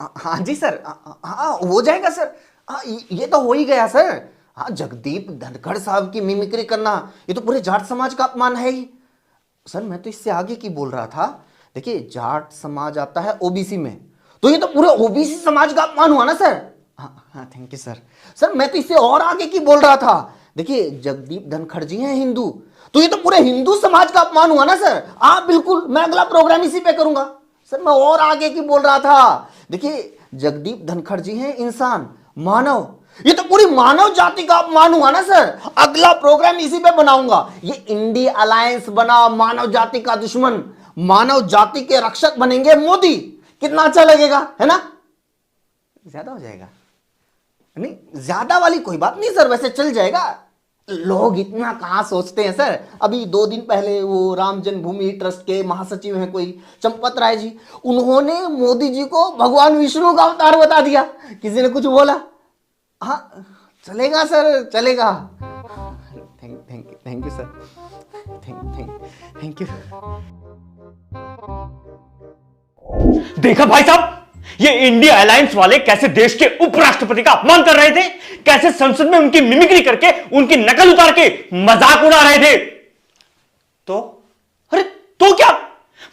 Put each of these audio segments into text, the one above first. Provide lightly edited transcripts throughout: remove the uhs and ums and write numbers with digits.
हाँ जी सर, हाँ हो जाएगा सर। हाँ ये तो हो ही गया सर। हाँ, जगदीप धनखड़ साहब की मिमिक्री करना ये तो पूरे जाट समाज का अपमान है ही। सर मैं तो इससे आगे की बोल रहा था। देखिए, जाट समाज आता है ओबीसी में, तो ये तो पूरे ओबीसी समाज का अपमान हुआ ना सर। हाँ हाँ, थैंक यू सर। सर मैं तो इससे और आगे की बोल रहा था। देखिए, जगदीप धनखड़ जी हैं हिंदू, तो ये तो पूरे हिंदू समाज का अपमान हुआ ना सर। हाँ बिल्कुल, मैं अगला प्रोग्राम इसी पे करूंगा। सर मैं और आगे की बोल रहा था। देखिए, जगदीप धनखड़ जी हैं इंसान, मानव, ये तो पूरी मानव जाति का अपमान हुआ ना सर। अगला प्रोग्राम इसी पे बनाऊंगा। ये इंडी अलायंस बना मानव जाति का दुश्मन, मानव जाति के रक्षक बनेंगे मोदी। कितना अच्छा लगेगा, है ना? ज्यादा हो जाएगा? नहीं, ज्यादा वाली कोई बात नहीं सर, वैसे चल जाएगा। लोग इतना कहां सोचते हैं सर। अभी 2 दिन पहले वो राम जन्मभूमि ट्रस्ट के महासचिव हैं कोई, चंपत राय जी, उन्होंने मोदी जी को भगवान विष्णु का अवतार बता दिया। किसी ने कुछ बोला? हाँ चलेगा सर, चलेगा। Thank you sir. Thank you. देखा भाई साहब, ये इंडिया अलायंस वाले कैसे देश के उपराष्ट्रपति का अपमान कर रहे थे, कैसे संसद में उनकी मिमिक्री करके उनकी नकल उतार के मजाक उड़ा रहे थे। तो अरे तो क्या,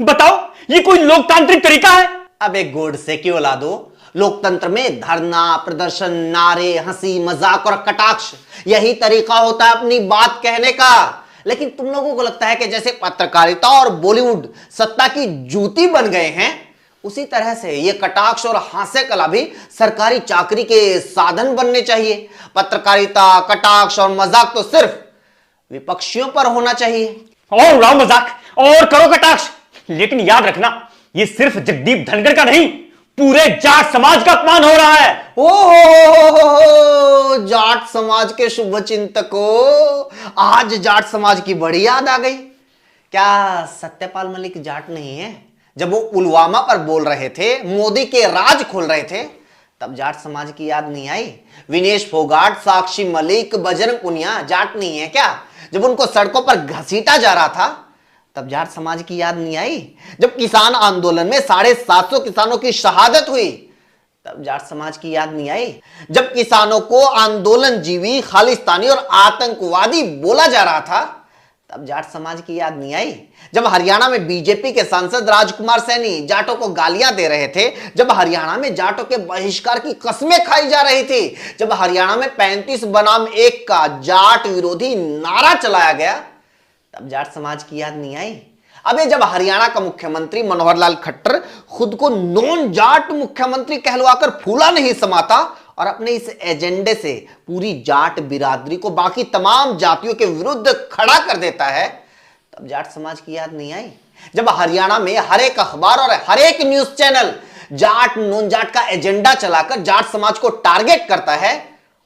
बताओ, ये कोई लोकतांत्रिक तरीका है? अब एक गोड से क्यों ला दो। लोकतंत्र में धरना, प्रदर्शन, नारे, हंसी मजाक और कटाक्ष, यही तरीका होता है अपनी बात कहने का। लेकिन तुम लोगों को लगता है कि जैसे पत्रकारिता और बॉलीवुड सत्ता की जूती बन गए हैं, उसी तरह से ये कटाक्ष और हास्य कला भी सरकारी चाकरी के साधन बनने चाहिए। पत्रकारिता, कटाक्ष और मजाक तो सिर्फ विपक्षियों पर होना चाहिए। और उड़ाओ मजाक और करो कटाक्ष, लेकिन याद रखना, ये सिर्फ जगदीप धनखड़ का नहीं, पूरे जाट समाज का अपमान हो रहा है। ओहो, जाट समाज के शुभ चिंतकों, आज जाट समाज की बड़ी याद आ गई। क्या सत्यपाल मलिक जाट नहीं है? जब वो पुलवामा पर बोल रहे थे, मोदी के राज खोल रहे थे, तब जाट समाज की याद नहीं आई? विनेश फोगाट, साक्षी मलिक, बजरंग पुनिया जाट नहीं है क्या? जब उनको सड़कों पर घसीटा जा रहा था, तब जाट समाज की याद नहीं आई? जब किसान आंदोलन में 750 किसानों की शहादत हुई, तब जाट समाज की याद नहीं आई? जब किसानों को आंदोलन जीवी, खालिस्तानी और आतंकवादी बोला जा रहा था, तब जाट समाज की याद नहीं आई? जब हरियाणा में बीजेपी के सांसद राजकुमार सैनी जाटों को गालियां दे रहे थे, जब हरियाणा में जाटों के बहिष्कार की कस्में खाई जा रही थी, जब हरियाणा में 35 बनाम 1 का जाट विरोधी नारा चलाया गया, तब जाट समाज की याद नहीं आई? अबे जब हरियाणा का मुख्यमंत्री मनोहर लाल खट्टर खुद को नॉन जाट मुख्यमंत्री कहलवाकर फूला नहीं समाता और अपने इस एजेंडे से पूरी जाट बिरादरी को बाकी तमाम जातियों के विरुद्ध खड़ा कर देता है, तब जाट समाज की याद नहीं आई? जब हरियाणा में हर एक अखबार और हर एक news channel Jat non Jat का एजेंडा चलाकर जाट समाज को टारगेट करता है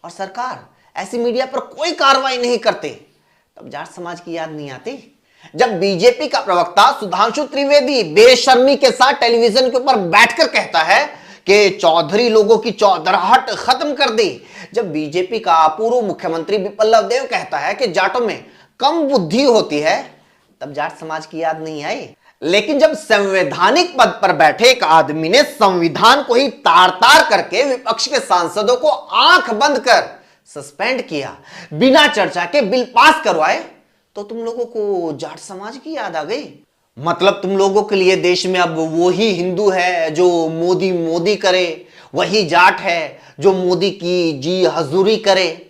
और सरकार ऐसी मीडिया पर कोई कार्रवाई नहीं करती, तब जाट समाज की याद नहीं आती? जब बीजेपी का प्रवक्ता सुधांशु त्रिवेदी बेशर्मी के साथ टेलीविजन के ऊपर बैठकर कहता है कि चौधरी लोगों की चौधराहट खत्म कर दी, जब बीजेपी का पूर्व मुख्यमंत्री विप्लव देव कहता है कि जाटों में कम बुद्धि होती है, तब जाट समाज की याद नहीं आई? लेकिन जब संवैधानिक पद पर बैठे एक आदमी ने संविधान को ही तार तार करके विपक्ष के सांसदों को आंख बंद कर सस्पेंड किया, बिना चर्चा के बिल पास करवाए, तो तुम लोगों को जाट समाज की याद आ गई? मतलब तुम लोगों के लिए देश में अब वो ही हिंदू है जो मोदी मोदी करे, वही जाट है जो मोदी की जी हजूरी करे।